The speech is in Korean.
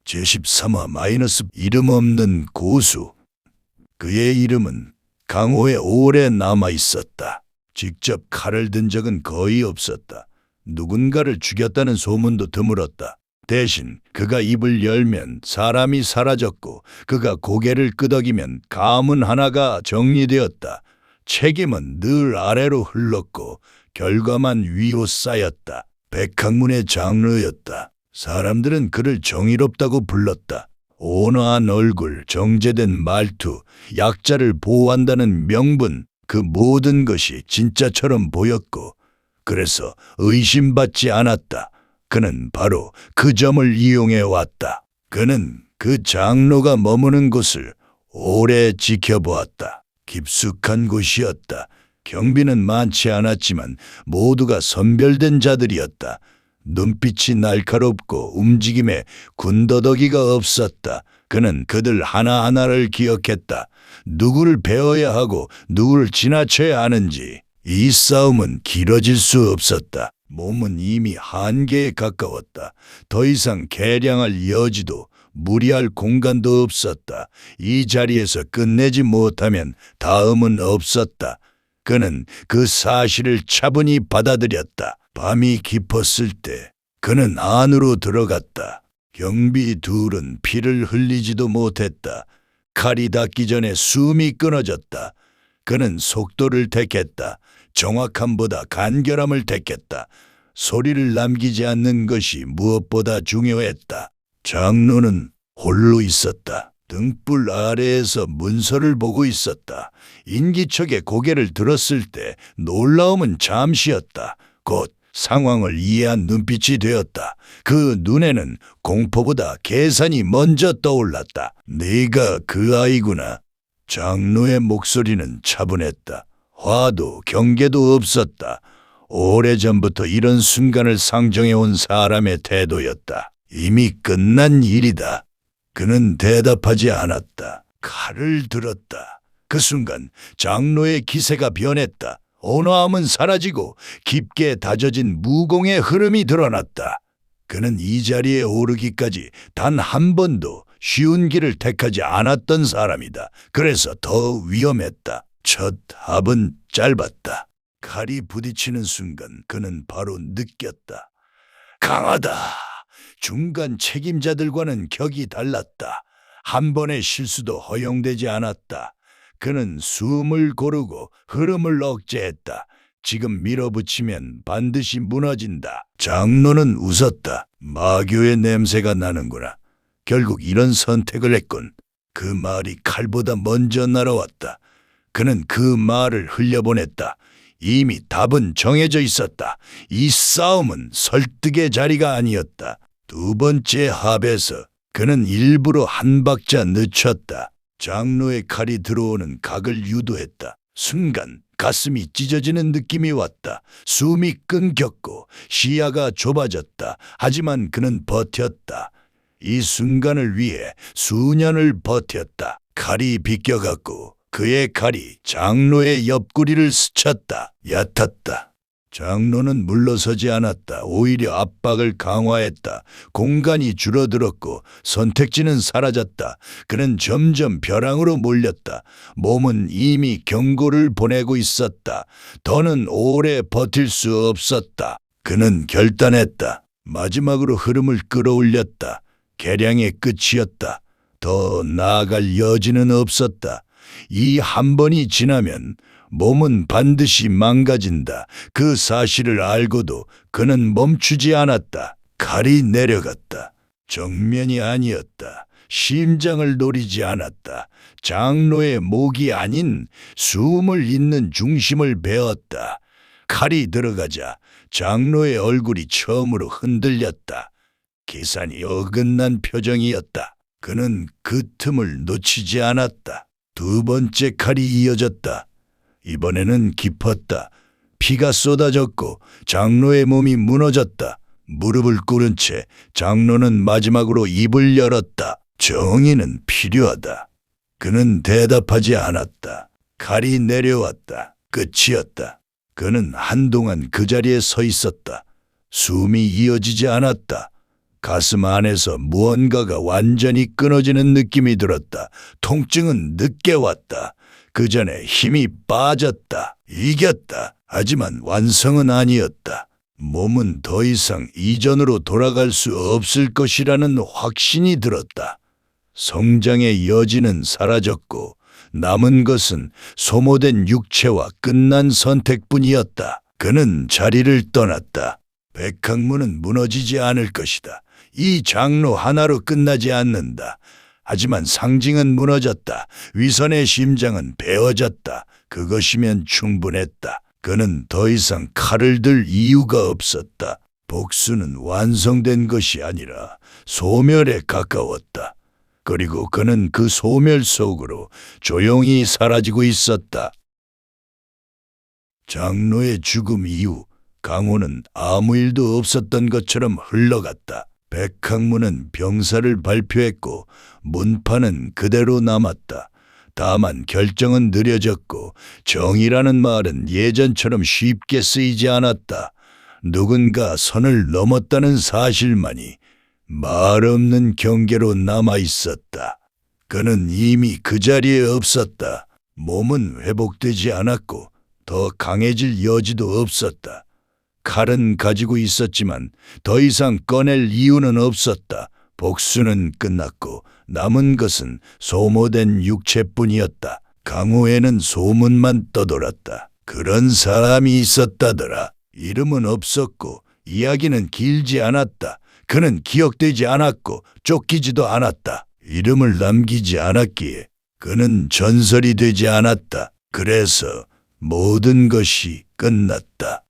제13화 이름 없는 고수. 그의 이름은 강호에 오래 남아 있었다. 직접 칼을 든 적은 거의 없었다. 누군가를 죽였다는 소문도 드물었다. 대신 그가 입을 열면 사람이 사라졌고 그가 고개를 끄덕이면 가문 하나가 정리되었다. 책임은 늘 아래로 흘렀고 결과만 위로 쌓였다. 백학문의 장르였다. 사람들은 그를 정의롭다고 불렀다. 온화한 얼굴, 정제된 말투, 약자를 보호한다는 명분, 그 모든 것이 진짜처럼 보였고 그래서 의심받지 않았다. 그는 바로 그 점을 이용해 왔다. 그는 그 장로가 머무는 곳을 오래 지켜보았다. 깊숙한 곳이었다. 경비는 많지 않았지만 모두가 선별된 자들이었다. 눈빛이 날카롭고 움직임에 군더더기가 없었다. 그는 그들 하나하나를 기억했다. 누구를 베어야 하고 누구를 지나쳐야 하는지. 이 싸움은 길어질 수 없었다. 몸은 이미 한계에 가까웠다. 더 이상 개량할 여지도 무리할 공간도 없었다. 이 자리에서 끝내지 못하면 다음은 없었다. 그는 그 사실을 차분히 받아들였다. 밤이 깊었을 때 그는 안으로 들어갔다. 경비 둘은 피를 흘리지도 못했다. 칼이 닿기 전에 숨이 끊어졌다. 그는 속도를 택했다. 정확함보다 간결함을 택했다. 소리를 남기지 않는 것이 무엇보다 중요했다. 장로는 홀로 있었다. 등불 아래에서 문서를 보고 있었다. 인기척에 고개를 들었을 때 놀라움은 잠시였다. 곧 상황을 이해한 눈빛이 되었다. 그 눈에는 공포보다 계산이 먼저 떠올랐다. 네가 그 아이구나. 장로의 목소리는 차분했다. 화도 경계도 없었다. 오래전부터 이런 순간을 상정해온 사람의 태도였다. 이미 끝난 일이다. 그는 대답하지 않았다. 칼을 들었다. 그 순간 장로의 기세가 변했다. 온화함은 사라지고 깊게 다져진 무공의 흐름이 드러났다. 그는 이 자리에 오르기까지 단 한 번도 쉬운 길을 택하지 않았던 사람이다. 그래서 더 위험했다. 첫 합은 짧았다. 칼이 부딪히는 순간 그는 바로 느꼈다. 강하다. 중간 책임자들과는 격이 달랐다. 한 번의 실수도 허용되지 않았다. 그는 숨을 고르고 흐름을 억제했다. 지금 밀어붙이면 반드시 무너진다. 장로는 웃었다. 마교의 냄새가 나는구나. 결국 이런 선택을 했군. 그 말이 칼보다 먼저 날아왔다. 그는 그 말을 흘려보냈다. 이미 답은 정해져 있었다. 이 싸움은 설득의 자리가 아니었다. 두 번째 합에서 그는 일부러 한 박자 늦췄다. 장로의 칼이 들어오는 각을 유도했다. 순간 가슴이 찢어지는 느낌이 왔다. 숨이 끊겼고 시야가 좁아졌다. 하지만 그는 버텼다. 이 순간을 위해 수년을 버텼다. 칼이 비껴갔고 그의 칼이 장로의 옆구리를 스쳤다. 얕았다. 장로는 물러서지 않았다. 오히려 압박을 강화했다. 공간이 줄어들었고 선택지는 사라졌다. 그는 점점 벼랑으로 몰렸다. 몸은 이미 경고를 보내고 있었다. 더는 오래 버틸 수 없었다. 그는 결단했다. 마지막으로 흐름을 끌어올렸다. 개량의 끝이었다. 더 나아갈 여지는 없었다. 이 한 번이 지나면 몸은 반드시 망가진다. 그 사실을 알고도 그는 멈추지 않았다. 칼이 내려갔다. 정면이 아니었다. 심장을 노리지 않았다. 장로의 목이 아닌 숨을 잇는 중심을 베었다. 칼이 들어가자 장로의 얼굴이 처음으로 흔들렸다. 계산이 어긋난 표정이었다. 그는 그 틈을 놓치지 않았다. 두 번째 칼이 이어졌다. 이번에는 깊었다. 피가 쏟아졌고 장로의 몸이 무너졌다. 무릎을 꿇은 채 장로는 마지막으로 입을 열었다. 정의는 필요하다. 그는 대답하지 않았다. 칼이 내려왔다. 끝이었다. 그는 한동안 그 자리에 서 있었다. 숨이 이어지지 않았다. 가슴 안에서 무언가가 완전히 끊어지는 느낌이 들었다. 통증은 늦게 왔다. 그 전에 힘이 빠졌다. 이겼다. 하지만 완성은 아니었다. 몸은 더 이상 이전으로 돌아갈 수 없을 것이라는 확신이 들었다. 성장의 여지는 사라졌고 남은 것은 소모된 육체와 끝난 선택뿐이었다. 그는 자리를 떠났다. 백학문은 무너지지 않을 것이다. 이 장로 하나로 끝나지 않는다. 하지만 상징은 무너졌다. 위선의 심장은 베어졌다. 그것이면 충분했다. 그는 더 이상 칼을 들 이유가 없었다. 복수는 완성된 것이 아니라 소멸에 가까웠다. 그리고 그는 그 소멸 속으로 조용히 사라지고 있었다. 장로의 죽음 이후 강호는 아무 일도 없었던 것처럼 흘러갔다. 백학문은 병사를 발표했고 문파는 그대로 남았다. 다만 결정은 느려졌고 정의라는 말은 예전처럼 쉽게 쓰이지 않았다. 누군가 선을 넘었다는 사실만이 말 없는 경계로 남아 있었다. 그는 이미 그 자리에 없었다. 몸은 회복되지 않았고 더 강해질 여지도 없었다. 칼은 가지고 있었지만 더 이상 꺼낼 이유는 없었다. 복수는 끝났고 남은 것은 소모된 육체뿐이었다. 강호에는 소문만 떠돌았다. 그런 사람이 있었다더라. 이름은 없었고 이야기는 길지 않았다. 그는 기억되지 않았고 쫓기지도 않았다. 이름을 남기지 않았기에 그는 전설이 되지 않았다. 그래서 모든 것이 끝났다.